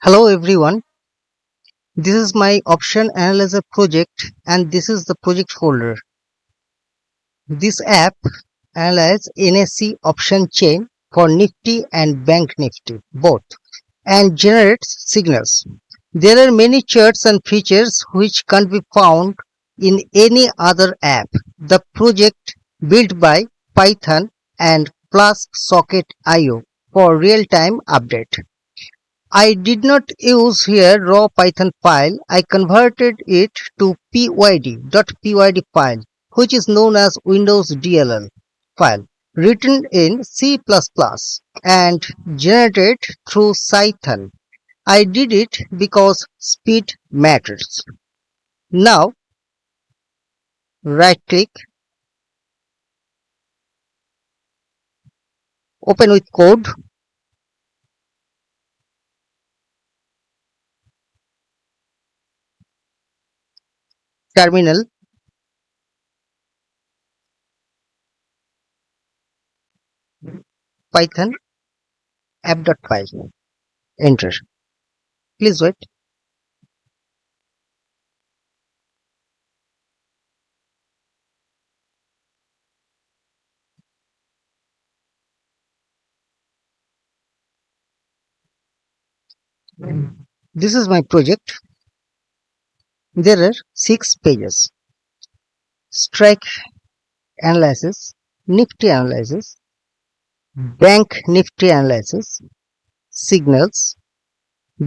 Hello everyone, this is my option analyzer project and this is the project folder. This app analyzes NSE option chain for Nifty and BankNifty both and generates signals. There are many charts and features which can't be found in any other app. The project built by Python and Flask SocketIO for real-time update. I did not use here raw Python file. I converted it to pyd.pyd file, which is known as Windows DLL file, written in C++ and generated through Python. I did it because speed matters. Now, right click, open with code, terminal, Python app.py, enter. Please wait. This is my project. There are 6 pages. Strike analysis, Nifty analysis, Bank Nifty analysis, signals,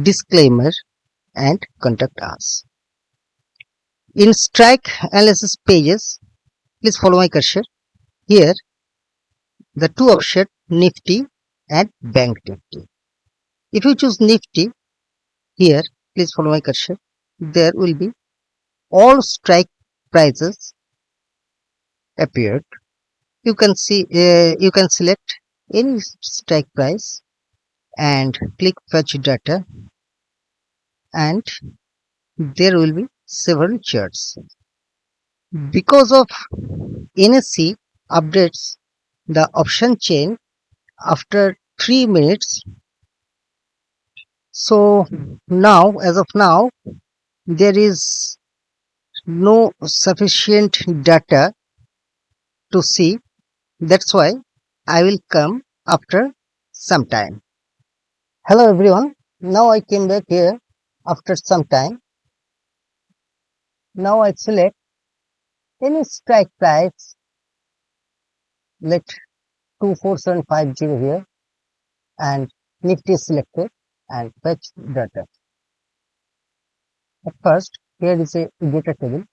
disclaimer, and contact us. In strike analysis pages, please follow my cursor. Here, the two options Nifty and Bank Nifty. If you choose Nifty, here, please follow my cursor. There will be all strike prices appeared. You can see, you can select any strike price and click fetch data, and there will be several charts. Because of NSE updates the option chain after 3 minutes, so now, as of now, there is no sufficient data to see. That's why I will come after some time. Hello everyone, now I came back here after some time. Now I select any strike price, let 24750 here, and Nifty is selected and fetch data. At first, here is a data table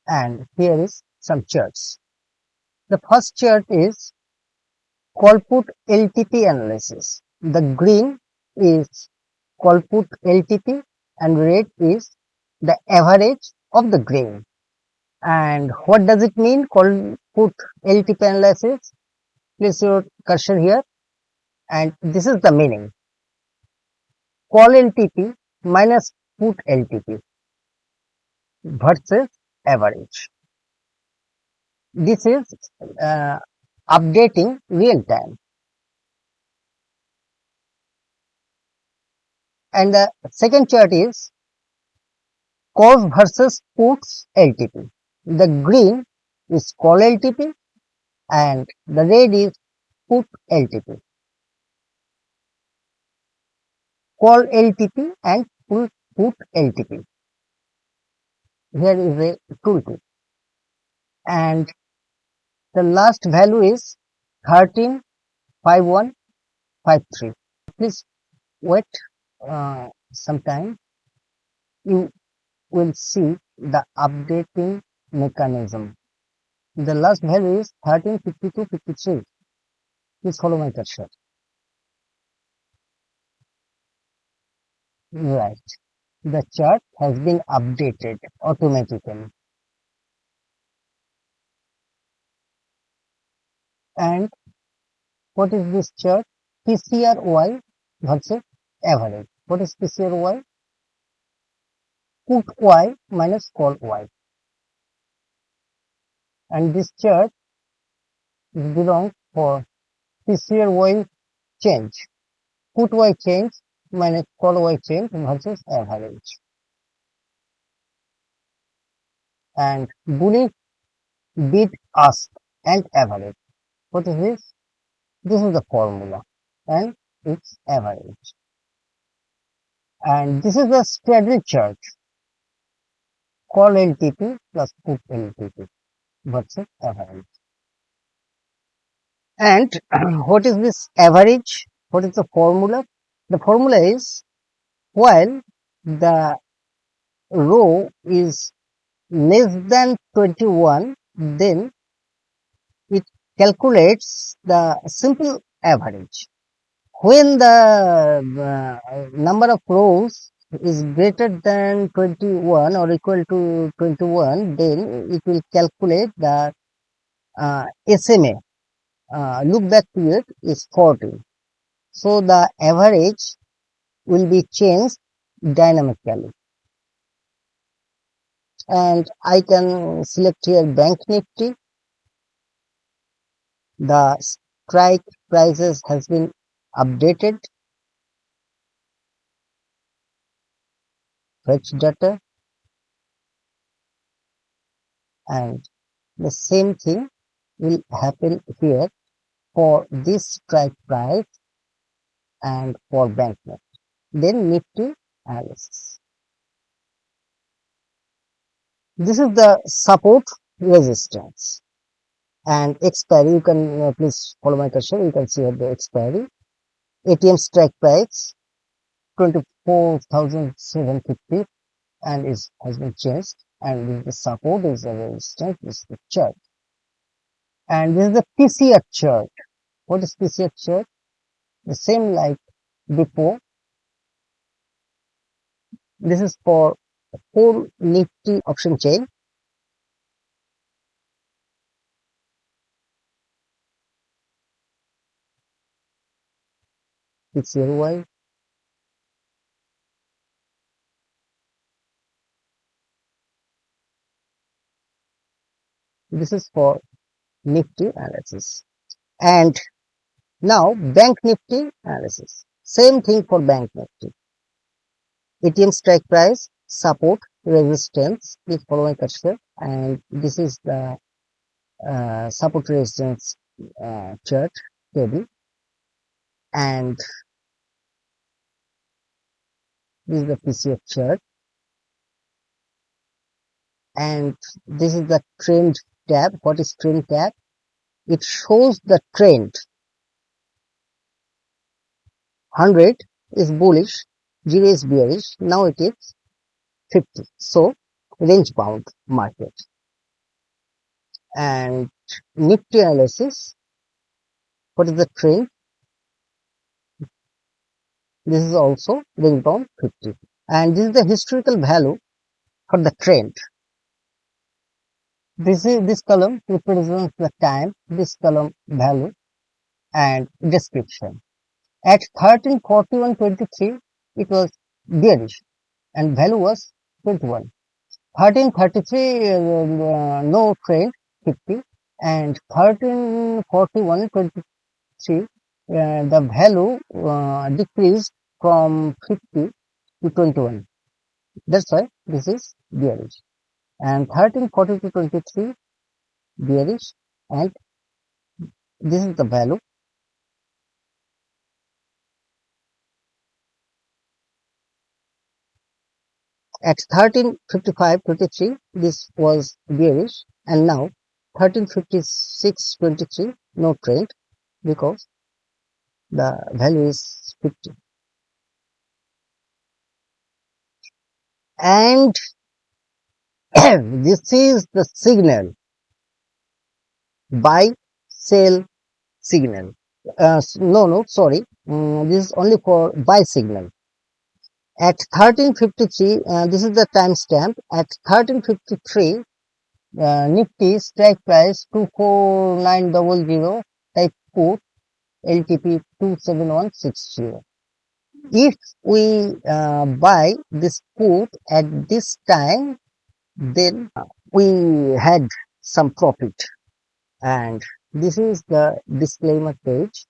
and here is some charts. The first chart is call put LTP analysis. The green is call put LTP and red is the average of the green. And what does it mean, call put LTP analysis? Place your cursor here and this is the meaning. Call LTP minus put LTP versus average. This is updating real time. And the second chart is calls versus puts LTP. The green is call LTP and the red is put LTP. Call LTP and put LTP. Here is a tooltip. And the last value is 135153. Please wait some time. You will see the updating mechanism. The last value is 135253. Please follow my cursor. Right. The chart has been updated automatically. And what is this chart? PCRY versus average. What is PCRY? Put Y minus call Y. And this chart belongs for PCRY change. Put Y change মানে coefficient versus average. And bullish bid ask and average. What is this? This is the formula and its average. And this is the straddle chart. Call LTP plus put LTP versus average. And what is this average? What is the formula? The formula is while the row is less than 21, then it calculates the simple average. When the number of rows is greater than 21 or equal to 21, then it will calculate the SMA. Look back period is 40. So the average will be changed dynamically. And I can select here Bank Nifty. The strike prices has been updated. Fetch data. And the same thing will happen here for this strike price and for Bank Nifty. Then Nifty Analysis. This is the support resistance and expiry. You can please follow my cursor. You can see at the expiry. ATM strike price 24,750 and has been changed. And the support is the resistance. This is the chart. And this is the PCR chart. What is PCR chart? The same like before. This is for whole Nifty option chain. PCR. This is for Nifty analysis. And now Bank Nifty analysis. Same thing for Bank Nifty. ATM strike price, support, resistance. Please follow my cursor. And this is the support resistance chart table. And this is the PCF chart. And this is the trend tab. What is trend tab? It shows the trend. 100 is bullish, 0 is bearish. Now it is 50. So range bound market. And Nifty analysis. What is the trend? This is also range bound 50. And this is the historical value for the trend. This column represents the time, this column value and description. At 13:41:23 it was bearish and value was 21. 13:33 no trend 50 and 13:41:23 the value decreased from 50 to 21. That's why this is bearish. And 13:40-23 bearish, and this is the value. At 13:55-23 this was bearish, and now 13:56-23 no trend because the value is 50. And this is the signal, buy sell signal. Sorry, this is only for buy signal. At 13:53 this is the timestamp. At 13:53 Nifty strike price 24900, type put LTP 27160. If we buy this put at this time, then we had some profit. And this is the disclaimer page.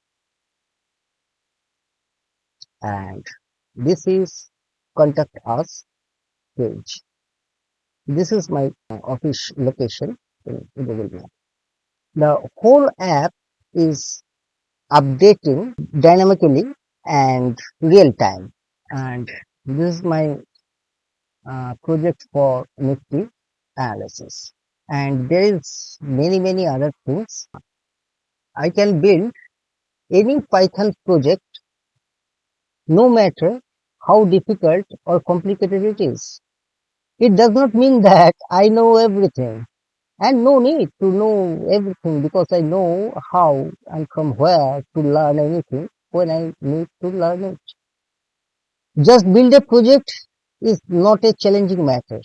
And This is contact us page. This is my office location in Google Map. The whole app is updating dynamically and real time. And this is my project for Nifty analysis. And there is many other things. I can build any Python project no matter how difficult or complicated it is. It does not mean that I know everything, and no need to know everything because I know how and from where to learn anything when I need to learn it. Just build a project is not a challenging matter.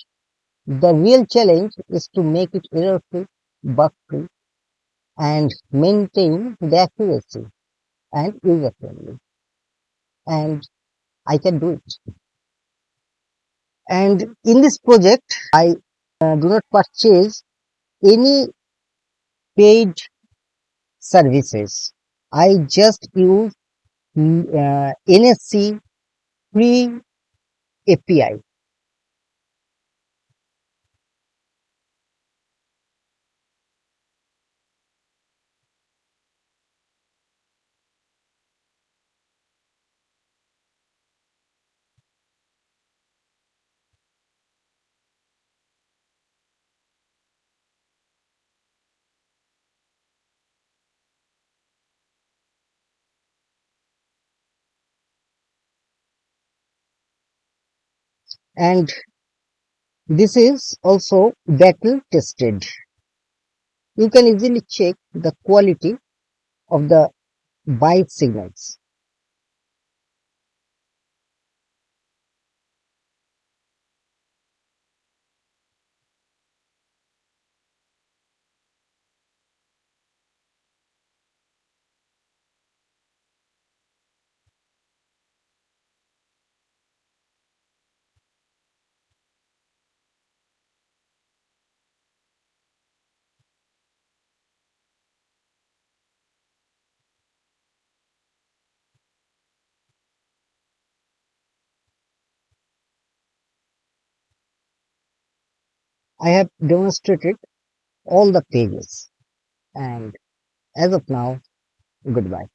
The real challenge is to make it error free, bug free, and maintain the accuracy and user friendly. And I can do it. And in this project, I do not purchase any paid services. I just use NSC free API. And this is also battle tested. You can easily check the quality of the buy signals. I have demonstrated all the pages, and as of now, goodbye.